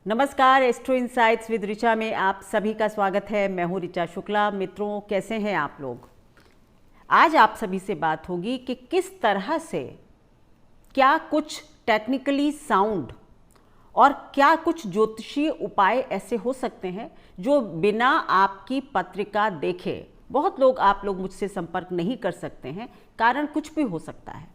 नमस्कार, astro insights with Richa में आप सभी का स्वागत है। मैं हूं ऋचा शुक्ला। मित्रों, कैसे हैं आप लोग? आज आप सभी से बात होगी कि किस तरह से क्या कुछ टेक्निकली साउंड और क्या कुछ ज्योतिषीय उपाय ऐसे हो सकते हैं जो बिना आपकी पत्रिका देखे, बहुत लोग आप लोग मुझसे संपर्क नहीं कर सकते हैं, कारण कुछ भी हो सकता है,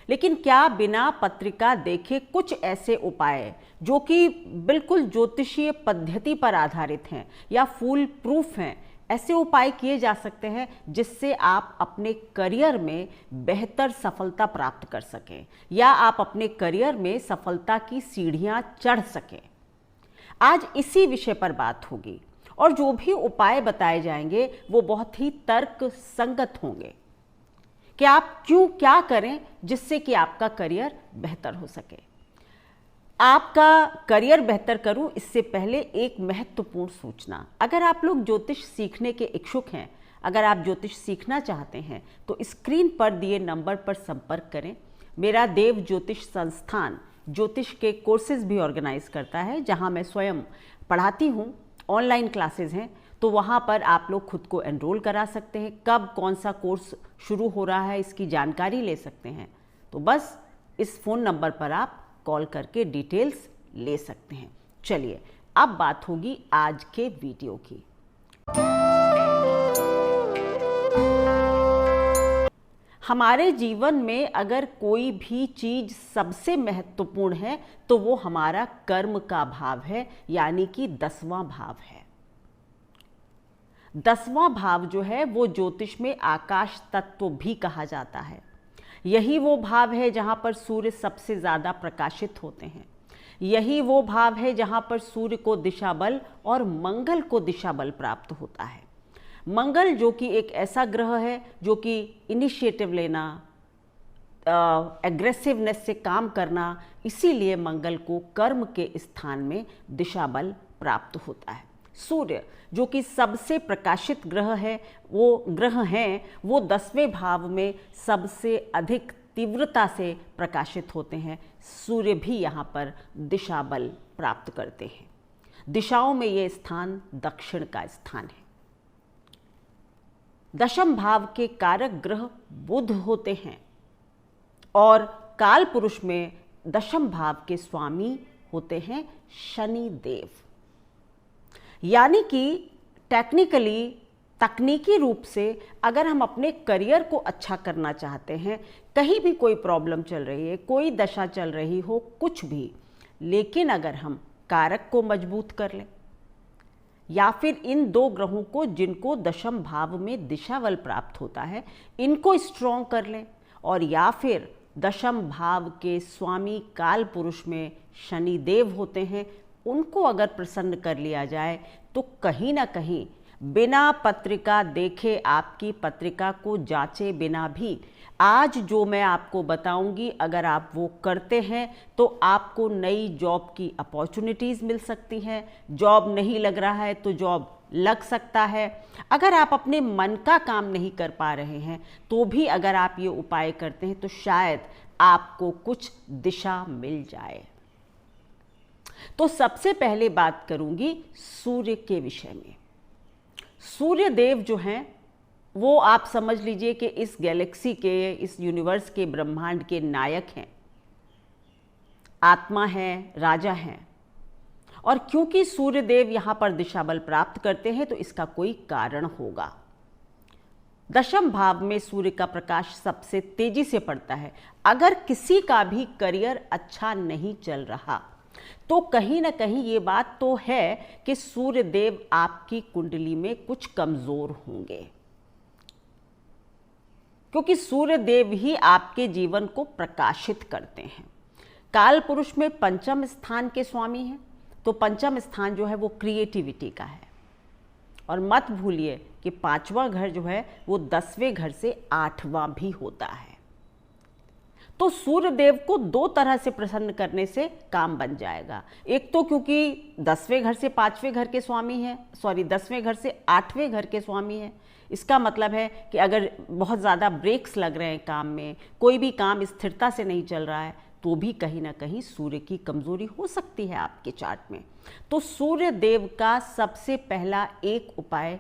लेकिन क्या बिना पत्रिका देखे कुछ ऐसे उपाय जो कि बिल्कुल ज्योतिषीय पद्धति पर आधारित हैं या फूल प्रूफ हैं, ऐसे उपाय किए जा सकते हैं जिससे आप अपने करियर में बेहतर सफलता प्राप्त कर सकें या आप अपने करियर में सफलता की सीढ़ियां चढ़ सकें। आज इसी विषय पर बात होगी और जो भी उपाय बताए जाएंगे वो बहुत ही तर्क संगत होंगे कि आप क्यों क्या करें जिससे कि आपका करियर बेहतर हो सके। आपका करियर बेहतर करूं इससे पहले एक महत्वपूर्ण सूचना। अगर आप लोग ज्योतिष सीखने के इच्छुक हैं, अगर आप ज्योतिष सीखना चाहते हैं तो स्क्रीन पर दिए नंबर पर संपर्क करें। मेरा देव ज्योतिष संस्थान ज्योतिष के कोर्सेज भी ऑर्गेनाइज करता है, जहां मैं स्वयं पढ़ाती हूं। ऑनलाइन क्लासेज हैं, तो वहाँ पर आप लोग खुद को एनरोल करा सकते हैं। कब कौन सा कोर्स शुरू हो रहा है इसकी जानकारी ले सकते हैं। तो बस इस फ़ोन नंबर पर आप कॉल करके डिटेल्स ले सकते हैं। चलिए अब बात होगी आज के वीडियो की। हमारे जीवन में अगर कोई भी चीज सबसे महत्वपूर्ण है तो वो हमारा कर्म का भाव है, यानी कि 10वां भाव है। 10वां भाव जो है वो ज्योतिष में आकाश तत्व भी कहा जाता है। यही वो भाव है जहाँ पर सूर्य सबसे ज़्यादा प्रकाशित होते हैं। यही वो भाव है जहाँ पर सूर्य को दिशा बल और मंगल को दिशा बल प्राप्त होता है। मंगल जो कि एक ऐसा ग्रह है जो कि इनिशिएटिव लेना, एग्रेसिवनेस से काम करना, इसीलिए मंगल को कर्म के स्थान में दिशा बल प्राप्त होता है। सूर्य जो कि सबसे प्रकाशित ग्रह है, वो 10वें भाव में सबसे अधिक तीव्रता से प्रकाशित होते हैं। सूर्य भी यहाँ पर दिशा बल प्राप्त करते हैं। दिशाओं में ये स्थान दक्षिण का स्थान है। 10वें भाव के कारक ग्रह बुध होते हैं और काल पुरुष में 10वें भाव के स्वामी होते हैं शनि देव। यानी कि तकनीकी रूप से अगर हम अपने करियर को अच्छा करना चाहते हैं, कहीं भी कोई प्रॉब्लम चल रही है, कोई दशा चल रही हो, कुछ भी, लेकिन अगर हम कारक को मजबूत कर लें या फिर इन दो ग्रहों को जिनको 10वें भाव में दिशा बल प्राप्त होता है, इनको स्ट्रॉन्ग कर लें, और या फिर 10वें भाव के स्वामी काल पुरुष में शनि देव होते हैं, उनको अगर प्रसन्न कर लिया जाए तो कहीं ना कहीं बिना पत्रिका देखे, आपकी पत्रिका को जांचे बिना भी, आज जो मैं आपको बताऊंगी अगर आप वो करते हैं तो आपको नई जॉब की अपॉर्चुनिटीज़ मिल सकती हैं। जॉब नहीं लग रहा है तो जॉब लग सकता है। अगर आप अपने मन का काम नहीं कर पा रहे हैं तो भी अगर आप ये उपाय करते हैं तो शायद आपको कुछ दिशा मिल जाए। तो सबसे पहले बात करूंगी सूर्य के विषय में। सूर्य देव जो हैं वो आप समझ लीजिए कि इस गैलेक्सी के, इस यूनिवर्स के, ब्रह्मांड के नायक हैं, आत्मा हैं, राजा हैं। और क्योंकि सूर्य देव यहां पर दिशा बल प्राप्त करते हैं तो इसका कोई कारण होगा। 10वें भाव में सूर्य का प्रकाश सबसे तेजी से पड़ता है। अगर किसी का भी करियर अच्छा नहीं चल रहा तो कहीं ना कहीं ये बात तो है कि सूर्य देव आपकी कुंडली में कुछ कमजोर होंगे, क्योंकि सूर्य देव ही आपके जीवन को प्रकाशित करते हैं। काल पुरुष में 5वें स्थान के स्वामी हैं, तो 5वां स्थान जो है वो क्रिएटिविटी का है। और मत भूलिए कि 5वां घर जो है वो 10वें घर से 8वां भी होता है। तो सूर्य देव को 2 तरह से प्रसन्न करने से काम बन जाएगा। एक तो क्योंकि 10वें घर से 5वें घर के स्वामी हैं, 10वें घर से 8वें घर के स्वामी हैं। इसका मतलब है कि अगर बहुत ज़्यादा ब्रेक्स लग रहे हैं काम में, कोई भी काम स्थिरता से नहीं चल रहा है, तो भी कहीं ना कहीं सूर्य की कमजोरी हो सकती है आपके चार्ट में। तो सूर्य देव का सबसे पहला एक उपाय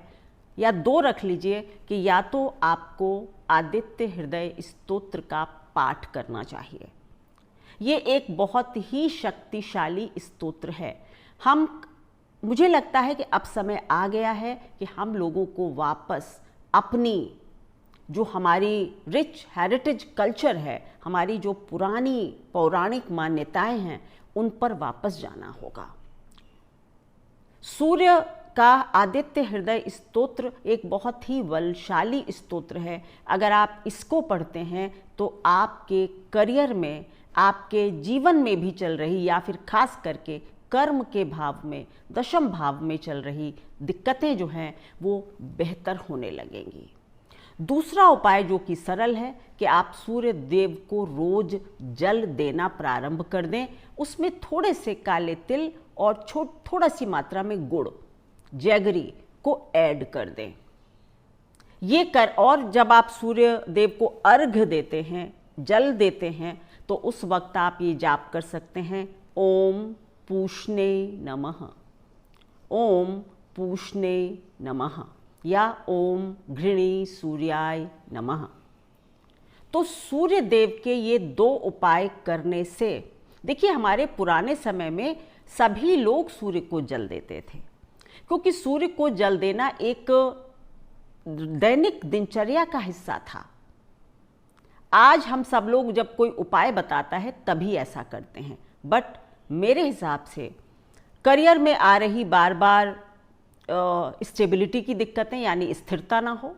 या दो रख लीजिए कि या तो आपको आदित्य हृदय स्तोत्र का पाठ करना चाहिए। ये एक बहुत ही शक्तिशाली स्तोत्र है। मुझे लगता है कि अब समय आ गया है कि हम लोगों को वापस अपनी जो हमारी रिच हेरिटेज कल्चर है, हमारी जो पुरानी पौराणिक मान्यताएं हैं, उन पर वापस जाना होगा। सूर्य का आदित्य हृदय स्तोत्र एक बहुत ही बलशाली स्तोत्र है। अगर आप इसको पढ़ते हैं तो आपके करियर में, आपके जीवन में भी चल रही या फिर खास करके कर्म के भाव में, दशम भाव में चल रही दिक्कतें जो हैं वो बेहतर होने लगेंगी। दूसरा उपाय जो कि सरल है कि आप सूर्य देव को रोज जल देना प्रारंभ कर दें। उसमें थोड़े से काले तिल और थोड़ा सी मात्रा में गुड़, जैगरी को ऐड कर दें। और जब आप सूर्य देव को अर्घ्य देते हैं, जल देते हैं, तो उस वक्त आप ये जाप कर सकते हैं, ओम पूष्णे नमः, ओम पूष्णे नमः, या ओम घृणी सूर्याय नमः। तो सूर्य देव के ये दो उपाय करने से, देखिए हमारे पुराने समय में सभी लोग सूर्य को जल देते थे, क्योंकि सूर्य को जल देना एक दैनिक दिनचर्या का हिस्सा था। आज हम सब लोग जब कोई उपाय बताता है तभी ऐसा करते हैं। बट मेरे हिसाब से करियर में आ रही बार बार स्टेबिलिटी की दिक्कतें, यानी स्थिरता ना हो,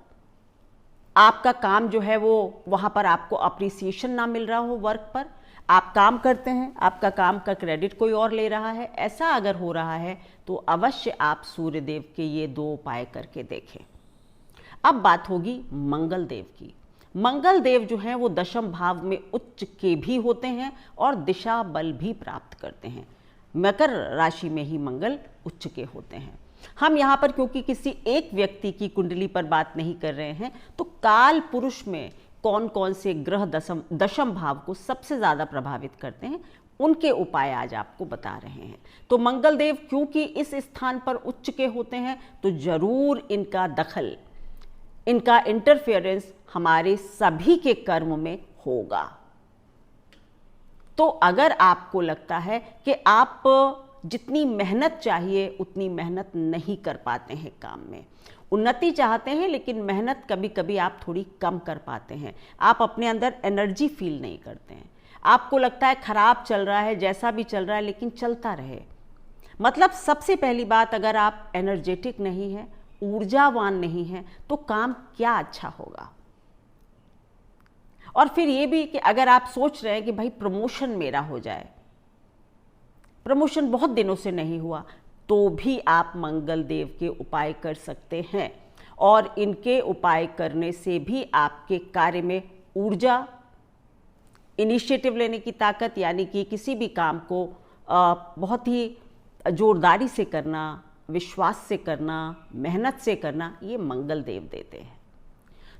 आपका काम जो है वो वहाँ पर आपको अप्रिसिएशन ना मिल रहा हो, वर्क पर आप काम करते हैं, आपका काम का क्रेडिट कोई और ले रहा है, ऐसा अगर हो रहा है तो अवश्य आप सूर्य देव के ये दो उपाय करके देखें। अब बात होगी मंगल देव की। मंगल देव जो हैं वो दशम भाव में उच्च के भी होते हैं और दिशा बल भी प्राप्त करते हैं। मकर राशि में ही मंगल उच्च के होते हैं। हम यहाँ पर क्योंकि किसी एक व्यक्ति की कुंडली पर बात नहीं कर रहे हैं, तो काल पुरुष में कौन कौन से ग्रह दशम भाव को सबसे ज़्यादा प्रभावित करते हैं, उनके उपाय आज आपको बता रहे हैं। तो मंगल देव क्योंकि इस स्थान पर उच्च के होते हैं, तो जरूर इनका दखल, इनका इंटरफेरेंस हमारे सभी के कर्म में होगा। तो अगर आपको लगता है कि आप जितनी मेहनत चाहिए उतनी मेहनत नहीं कर पाते हैं, काम में उन्नति चाहते हैं लेकिन मेहनत कभी कभी आप थोड़ी कम कर पाते हैं, आप अपने अंदर एनर्जी फील नहीं करते हैं, आपको लगता है खराब चल रहा है, जैसा भी चल रहा है लेकिन चलता रहे। मतलब सबसे पहली बात, अगर आप एनर्जेटिक नहीं हैं, ऊर्जावान नहीं हैं, तो काम क्या अच्छा होगा। और फिर ये भी कि अगर आप सोच रहे हैं कि भाई प्रमोशन मेरा हो जाए, प्रमोशन बहुत दिनों से नहीं हुआ, तो भी आप मंगल देव के उपाय कर सकते हैं। और इनके उपाय करने से भी आपके कार्य में ऊर्जा, इनिशिएटिव लेने की ताकत, यानी कि किसी भी काम को बहुत ही जोरदारी से करना, विश्वास से करना, मेहनत से करना, ये मंगल देव देते हैं।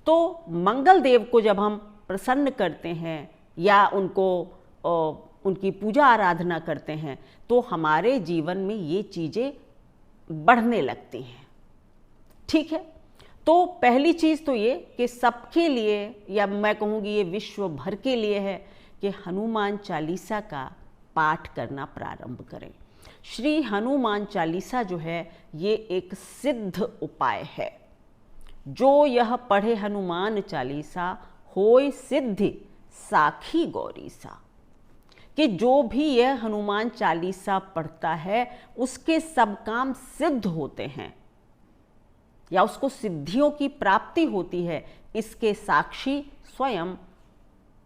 तो मंगल देव को जब हम प्रसन्न करते हैं या उनकी पूजा आराधना करते हैं, तो हमारे जीवन में ये चीज़ें बढ़ने लगती हैं। ठीक है, तो पहली चीज़ तो ये कि सबके लिए, या मैं कहूँगी ये विश्व भर के लिए है, कि हनुमान चालीसा का पाठ करना प्रारंभ करें। श्री हनुमान चालीसा जो है ये एक सिद्ध उपाय है। जो यह पढ़े हनुमान चालीसा होय सिद्धि साखी गौरी सा, कि जो भी यह हनुमान चालीसा पढ़ता है उसके सब काम सिद्ध होते हैं या उसको सिद्धियों की प्राप्ति होती है। इसके साक्षी स्वयं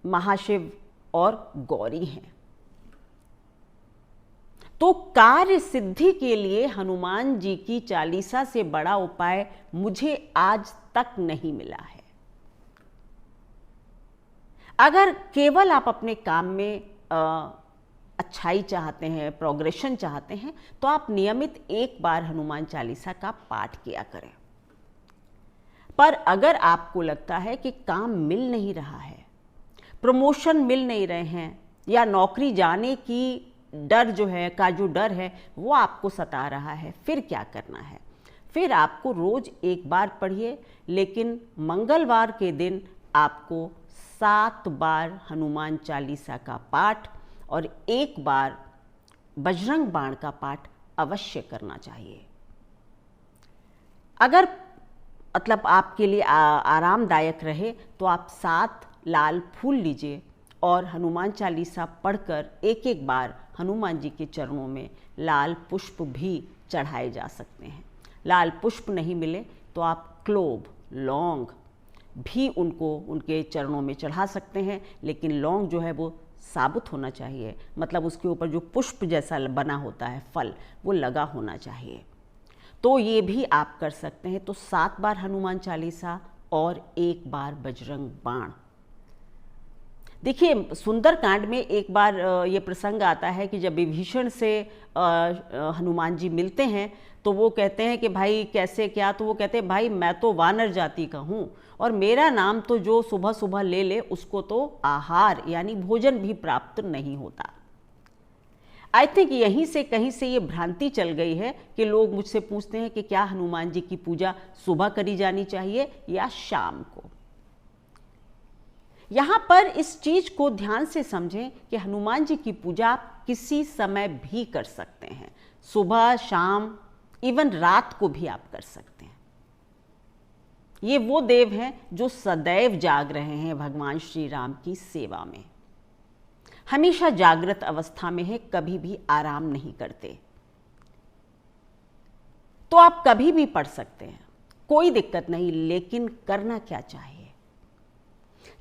महाशिव और गौरी हैं। तो कार्य सिद्धि के लिए हनुमान जी की चालीसा से बड़ा उपाय मुझे आज तक नहीं मिला है। अगर केवल आप अपने काम में अच्छाई चाहते हैं, प्रोग्रेशन चाहते हैं, तो आप नियमित एक बार हनुमान चालीसा का पाठ किया करें। पर अगर आपको लगता है कि काम मिल नहीं रहा है, प्रमोशन मिल नहीं रहे हैं, या नौकरी जाने की डर जो है डर है वो आपको सता रहा है, फिर क्या करना है? फिर आपको रोज एक बार पढ़िए, लेकिन मंगलवार के दिन आपको 7 बार हनुमान चालीसा का पाठ और 1 बार बजरंग बाण का पाठ अवश्य करना चाहिए। अगर मतलब आपके लिए आरामदायक रहे तो आप 7 लाल फूल लीजिए और हनुमान चालीसा पढ़कर एक एक बार हनुमान जी के चरणों में लाल पुष्प भी चढ़ाए जा सकते हैं। लाल पुष्प नहीं मिले तो आप क्लोव, लौंग भी उनके चरणों में चढ़ा सकते हैं, लेकिन लौंग जो है वो साबुत होना चाहिए, मतलब उसके ऊपर जो पुष्प जैसा बना होता है फल, वो लगा होना चाहिए। तो ये भी आप कर सकते हैं। तो 7 बार हनुमान चालीसा और 1 बार बजरंग बाण। देखिए, सुंदरकांड में एक बार ये प्रसंग आता है कि जब विभीषण से हनुमान जी मिलते हैं तो वो कहते हैं कि भाई कैसे क्या? तो वो कहते हैं भाई मैं तो वानर जाति का हूँ और मेरा नाम तो जो सुबह सुबह ले ले उसको तो आहार यानी भोजन भी प्राप्त नहीं होता। आई थिंक यहीं से कहीं से ये भ्रांति चल गई है कि लोग मुझसे पूछते हैं कि क्या हनुमान जी की पूजा सुबह करी जानी चाहिए या शाम को। यहाँ पर इस चीज को ध्यान से समझें कि हनुमान जी की पूजा आप किसी समय भी कर सकते हैं, सुबह, शाम, इवन रात को भी आप कर सकते हैं। ये वो देव हैं जो सदैव जाग रहे हैं भगवान श्री राम की सेवा में, हमेशा जागृत अवस्था में है, कभी भी आराम नहीं करते। तो आप कभी भी पढ़ सकते हैं, कोई दिक्कत नहीं। लेकिन करना क्या चाहिए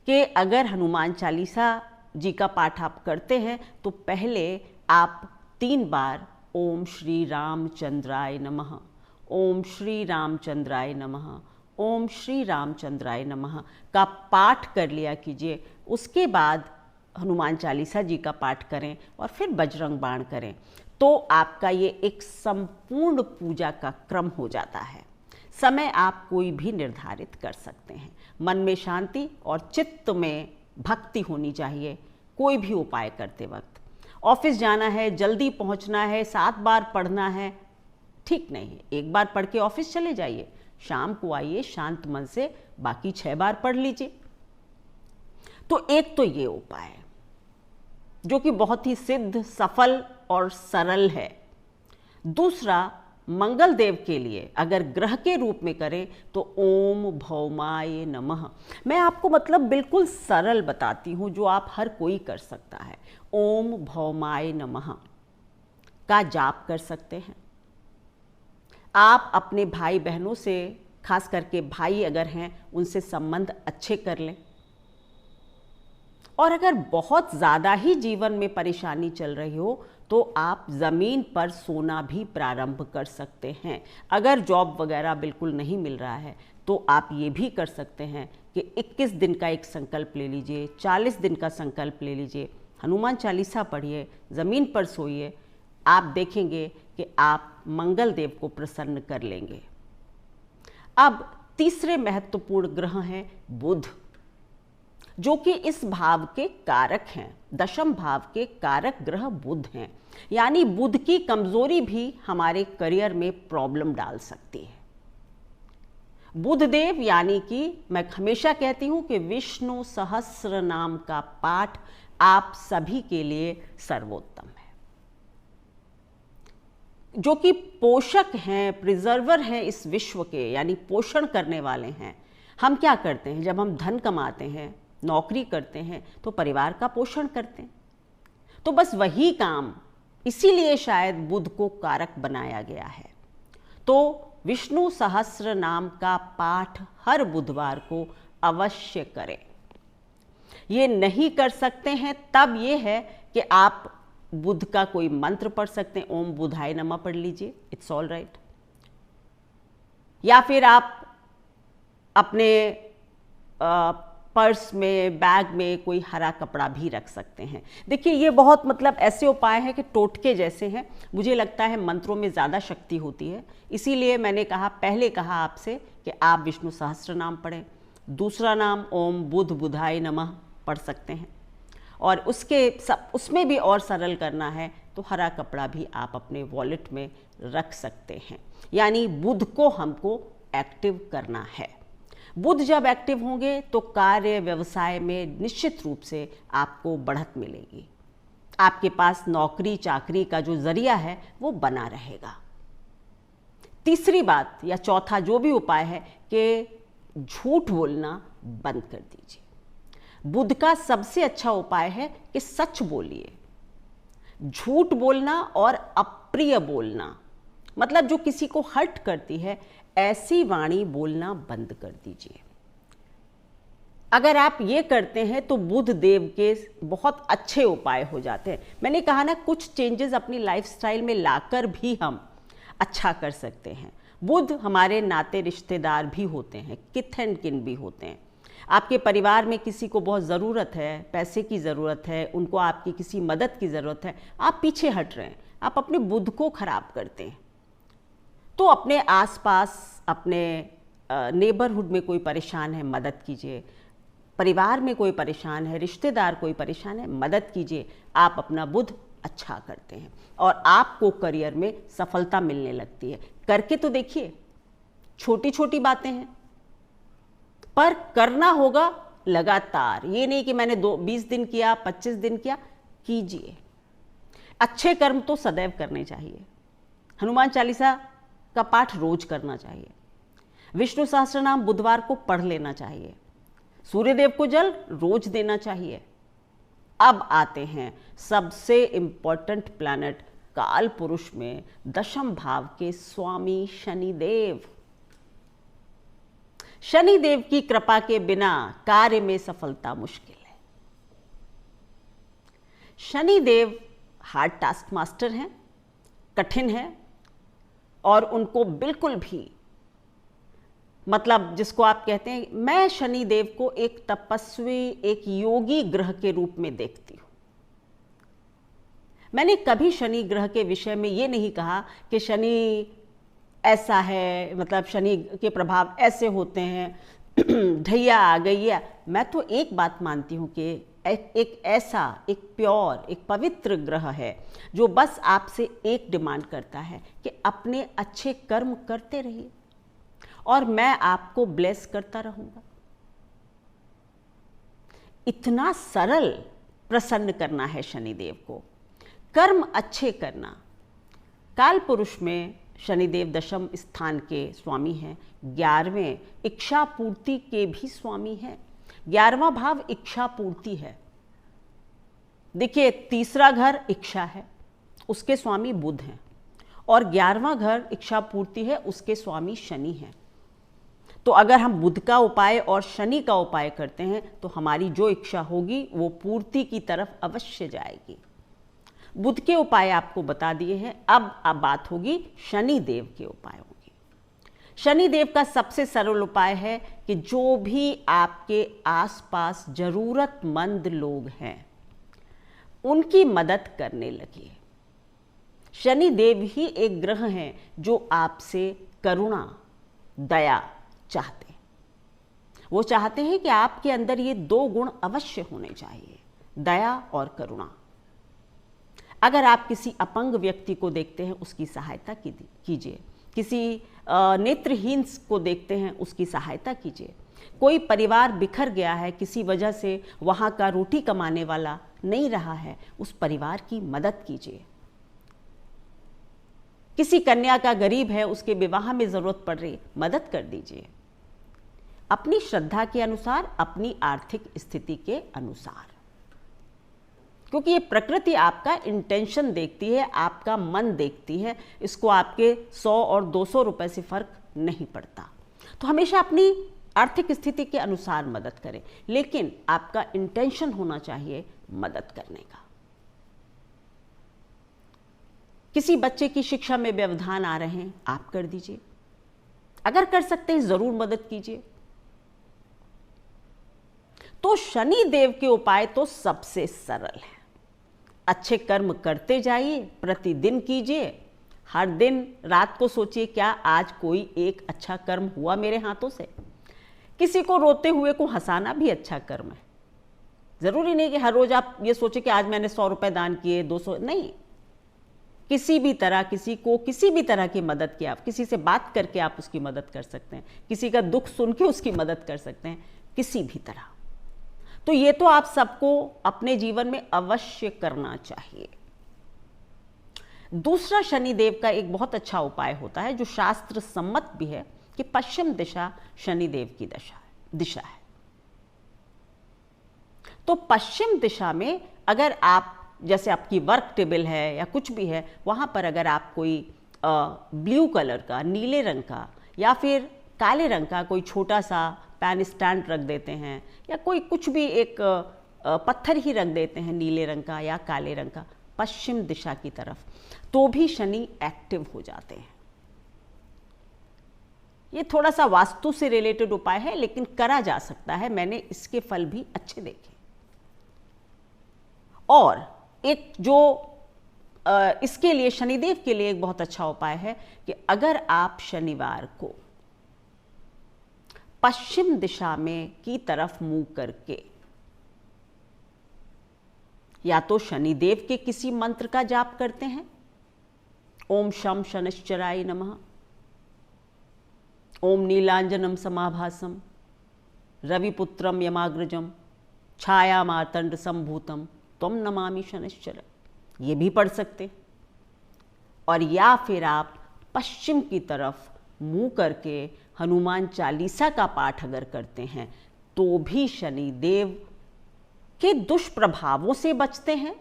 कि अगर हनुमान चालीसा जी का पाठ आप करते हैं तो पहले आप 3 बार ओम श्री रामचंद्राय नमः, ओम श्री रामचंद्राय नमः, ओम श्री रामचंद्राय नमः का पाठ कर लिया कीजिए। उसके बाद हनुमान चालीसा जी का पाठ करें और फिर बजरंग बाण करें, तो आपका ये एक संपूर्ण पूजा का क्रम हो जाता है। समय आप कोई भी निर्धारित कर सकते हैं। मन में शांति और चित्त में भक्ति होनी चाहिए कोई भी उपाय करते वक्त। ऑफिस जाना है, जल्दी पहुंचना है, 7 बार पढ़ना है, ठीक नहीं है। 1 बार पढ़ के ऑफिस चले जाइए, शाम को आइए शांत मन से, बाकी 6 बार पढ़ लीजिए। तो एक तो ये उपाय है जो कि बहुत ही सिद्ध, सफल और सरल है। दूसरा, मंगल देव के लिए अगर ग्रह के रूप में करें तो ओम भौमाय नमः। मैं आपको मतलब बिल्कुल सरल बताती हूँ जो आप हर कोई कर सकता है। ओम भौमाय नमः का जाप कर सकते हैं। आप अपने भाई बहनों से, खास करके भाई अगर हैं, उनसे संबंध अच्छे कर लें। और अगर बहुत ज़्यादा ही जीवन में परेशानी चल रही हो तो आप ज़मीन पर सोना भी प्रारंभ कर सकते हैं। अगर जॉब वगैरह बिल्कुल नहीं मिल रहा है तो आप ये भी कर सकते हैं कि 21 दिन का एक संकल्प ले लीजिए, 40 दिन का संकल्प ले लीजिए, हनुमान चालीसा पढ़िए, ज़मीन पर सोइए। आप देखेंगे कि आप मंगल देव को प्रसन्न कर लेंगे। अब तीसरे महत्वपूर्ण ग्रह हैं बुध, जो कि इस भाव के कारक हैं। 10वें भाव के कारक ग्रह बुध हैं, यानी बुध की कमजोरी भी हमारे करियर में प्रॉब्लम डाल सकती है। बुध देव यानी कि मैं हमेशा कहती हूं कि विष्णु सहस्र नाम का पाठ आप सभी के लिए सर्वोत्तम है, जो कि पोषक हैं, प्रिजर्वर हैं इस विश्व के, यानी पोषण करने वाले हैं। हम क्या करते हैं जब हम धन कमाते हैं, नौकरी करते हैं, तो परिवार का पोषण करते हैं। तो बस वही काम, इसीलिए शायद बुध को कारक बनाया गया है। तो विष्णु सहस्र नाम का पाठ हर बुधवार को अवश्य करें। ये नहीं कर सकते हैं तब ये है कि आप बुध का कोई मंत्र पढ़ सकते हैं, ओम बुधाय नमः पढ़ लीजिए, इट्स ऑल राइट। या फिर आप अपने पर्स में, बैग में कोई हरा कपड़ा भी रख सकते हैं। देखिए, ये बहुत मतलब ऐसे उपाय हैं कि टोटके जैसे हैं। मुझे लगता है मंत्रों में ज़्यादा शक्ति होती है, इसीलिए मैंने पहले कहा आपसे कि आप विष्णु सहस्त्र नाम पढ़ें। दूसरा नाम ओम बुध बुधाय नमः पढ़ सकते हैं। और उसमें भी और सरल करना है तो हरा कपड़ा भी आप अपने वॉलेट में रख सकते हैं। यानी बुध को हमको एक्टिव करना है। बुध जब एक्टिव होंगे तो कार्य व्यवसाय में निश्चित रूप से आपको बढ़त मिलेगी। आपके पास नौकरी चाकरी का जो जरिया है वो बना रहेगा। तीसरी बात या चौथा जो भी उपाय है कि झूठ बोलना बंद कर दीजिए। बुध का सबसे अच्छा उपाय है कि सच बोलिए। झूठ बोलना और अप्रिय बोलना, मतलब जो किसी को हर्ट करती है, ऐसी वाणी बोलना बंद कर दीजिए। अगर आप ये करते हैं तो बुध देव के बहुत अच्छे उपाय हो जाते हैं। मैंने कहा ना, कुछ चेंजेस अपनी लाइफस्टाइल में लाकर भी हम अच्छा कर सकते हैं। बुध हमारे नाते रिश्तेदार भी होते हैं, किथ एंड किन भी होते हैं। आपके परिवार में किसी को बहुत ज़रूरत है, पैसे की ज़रूरत है, उनको आपकी किसी मदद की ज़रूरत है, आप पीछे हट रहे हैं, आप अपने बुध को खराब करते हैं। तो अपने आसपास, अपने नेबरहुड में कोई परेशान है, मदद कीजिए। परिवार में कोई परेशान है, रिश्तेदार कोई परेशान है, मदद कीजिए। आप अपना बुध अच्छा करते हैं और आपको करियर में सफलता मिलने लगती है। करके तो देखिए, छोटी छोटी बातें हैं पर करना होगा लगातार। ये नहीं कि मैंने 20 दिन किया, 25 दिन किया, कीजिए। अच्छे कर्म तो सदैव करने चाहिए। हनुमान चालीसा का पाठ रोज करना चाहिए। विष्णु सहस्त्रनाम बुधवार को पढ़ लेना चाहिए। सूर्यदेव को जल रोज देना चाहिए। अब आते हैं सबसे इंपॉर्टेंट प्लैनेट काल पुरुष में दशम भाव के स्वामी शनिदेव। शनिदेव की कृपा के बिना कार्य में सफलता मुश्किल है। शनिदेव हार्ड टास्क मास्टर हैं, कठिन है और उनको बिल्कुल भी, मतलब जिसको आप कहते हैं, मैं शनिदेव को एक तपस्वी, एक योगी ग्रह के रूप में देखती हूं। मैंने कभी शनि ग्रह के विषय में ये नहीं कहा कि शनि ऐसा है, मतलब शनि के प्रभाव ऐसे होते हैं, ढैया आ गई है। मैं तो एक बात मानती हूं कि एक ऐसा, एक प्योर, एक पवित्र ग्रह है जो बस आपसे एक डिमांड करता है कि अपने अच्छे कर्म करते रहिए और मैं आपको ब्लेस करता रहूंगा। इतना सरल प्रसन्न करना है शनिदेव को, कर्म अच्छे करना। काल पुरुष में शनिदेव दशम स्थान के स्वामी हैं, 11वें इच्छा पूर्ति के भी स्वामी हैं। 11वां भाव इच्छा पूर्ति है। देखिए, तीसरा घर इच्छा है, उसके स्वामी बुध हैं, और 11वां घर इच्छा पूर्ति है, उसके स्वामी शनि हैं। तो अगर हम बुध का उपाय और शनि का उपाय करते हैं तो हमारी जो इच्छा होगी वो पूर्ति की तरफ अवश्य जाएगी। बुध के उपाय आपको बता दिए हैं। अब बात होगी शनि देव के उपायों की। शनि देव का सबसे सरल उपाय है कि जो भी आपके आसपास जरूरतमंद लोग हैं उनकी मदद करने लगिए। शनि देव ही एक ग्रह हैं जो आपसे करुणा, दया चाहते हैं। वो चाहते हैं कि आपके अंदर ये 2 गुण अवश्य होने चाहिए, दया और करुणा। अगर आप किसी अपंग व्यक्ति को देखते हैं उसकी सहायता कीजिए, किसी नेत्रहीन को देखते हैं उसकी सहायता कीजिए। कोई परिवार बिखर गया है, किसी वजह से वहाँ का रोटी कमाने वाला नहीं रहा है, उस परिवार की मदद कीजिए। किसी कन्या का गरीब है, उसके विवाह में जरूरत पड़ रही, मदद कर दीजिए। अपनी श्रद्धा के अनुसार, अपनी आर्थिक स्थिति के अनुसार, क्योंकि ये प्रकृति आपका इंटेंशन देखती है, आपका मन देखती है। इसको आपके 100 और 200 रुपए से फर्क नहीं पड़ता। तो हमेशा अपनी आर्थिक स्थिति के अनुसार मदद करें, लेकिन आपका इंटेंशन होना चाहिए मदद करने का। किसी बच्चे की शिक्षा में व्यवधान आ रहे हैं, आप कर दीजिए। अगर कर सकते हैं जरूर मदद कीजिए। तो शनि देव के उपाय तो सबसे सरल है। अच्छे कर्म करते जाइए, प्रतिदिन कीजिए। हर दिन रात को सोचिए, क्या आज कोई एक अच्छा कर्म हुआ मेरे हाथों से। किसी को रोते हुए को हंसाना भी अच्छा कर्म है। ज़रूरी नहीं कि हर रोज़ आप ये सोचें कि आज मैंने 100 रुपये दान किए, 200 नहीं। किसी भी तरह किसी को किसी भी तरह की मदद की, आप किसी से बात करके आप उसकी मदद कर सकते हैं, किसी का दुख सुन के उसकी मदद कर सकते हैं, किसी भी तरह। तो ये तो आप सबको अपने जीवन में अवश्य करना चाहिए। दूसरा शनिदेव का एक बहुत अच्छा उपाय होता है जो शास्त्र सम्मत भी है कि पश्चिम दिशा शनिदेव की दिशा है। तो पश्चिम दिशा में अगर आप, जैसे आपकी वर्क टेबल है या कुछ भी है, वहाँ पर अगर आप कोई ब्लू कलर का, नीले रंग का या फिर काले रंग का कोई छोटा सा पेन स्टैंड रख देते हैं, या कोई कुछ भी एक पत्थर ही रख देते हैं नीले रंग का या काले रंग का पश्चिम दिशा की तरफ, तो भी शनि एक्टिव हो जाते हैं। ये थोड़ा सा वास्तु से रिलेटेड उपाय है, लेकिन करा जा सकता है, मैंने इसके फल भी अच्छे देखे। और एक जो इसके लिए, शनिदेव के लिए एक बहुत अच्छा उपाय है कि अगर आप शनिवार को पश्चिम दिशा में की तरफ मुंह करके या तो शनिदेव के किसी मंत्र का जाप करते हैं, ओम शम शनिश्चराय नमः, ओम नीलांजनम समाभासम, रविपुत्रम यमाग्रजम, छाया मातंड संभूतम त्वम नमामि शनिश्चर, ये भी पढ़ सकते। और या फिर आप पश्चिम की तरफ मुंह करके हनुमान चालीसा का पाठ अगर करते हैं तो भी शनिदेव के दुष्प्रभावों से बचते हैं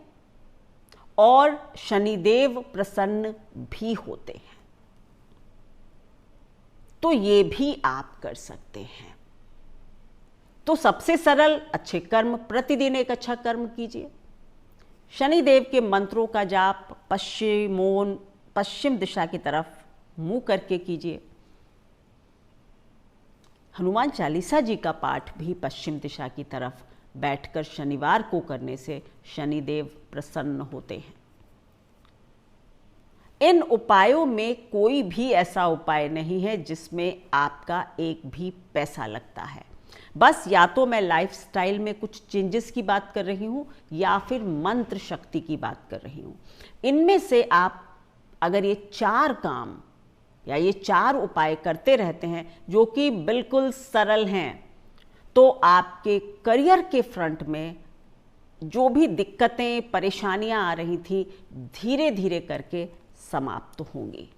और शनिदेव प्रसन्न भी होते हैं। तो ये भी आप कर सकते हैं। तो सबसे सरल अच्छे कर्म, प्रतिदिन एक अच्छा कर्म कीजिए। शनिदेव के मंत्रों का जाप पश्चिम दिशा की तरफ मुंह करके कीजिए। हनुमान चालीसा जी का पाठ भी पश्चिम दिशा की तरफ बैठकर शनिवार को करने से शनिदेव प्रसन्न होते हैं। इन उपायों में कोई भी ऐसा उपाय नहीं है जिसमें आपका एक भी पैसा लगता है। बस या तो मैं लाइफस्टाइल में कुछ चेंजेस की बात कर रही हूँ या फिर मंत्र शक्ति की बात कर रही हूँ। इनमें से आप अगर ये 4 काम या ये 4 उपाय करते रहते हैं जो कि बिल्कुल सरल हैं, तो आपके करियर के फ्रंट में जो भी दिक्कतें, परेशानियां आ रही थी, धीरे धीरे करके समाप्त होंगी।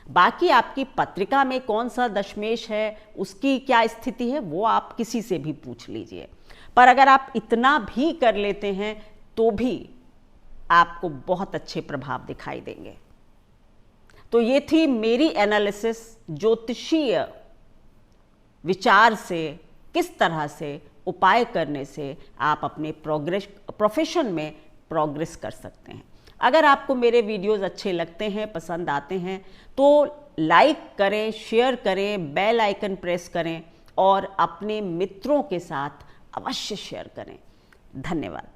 बाकी आपकी पत्रिका में कौन सा दशमेश है, उसकी क्या स्थिति है, वो आप किसी से भी पूछ लीजिए। पर अगर आप इतना भी कर लेते हैं तो भी आपको बहुत अच्छे प्रभाव दिखाई देंगे। तो ये थी मेरी एनालिसिस ज्योतिषीय विचार से किस तरह से उपाय करने से आप अपने प्रोफेशन में प्रोग्रेस कर सकते हैं। अगर आपको मेरे वीडियोस अच्छे लगते हैं, पसंद आते हैं, तो लाइक करें, शेयर करें, बेल आइकन प्रेस करें और अपने मित्रों के साथ अवश्य शेयर करें। धन्यवाद।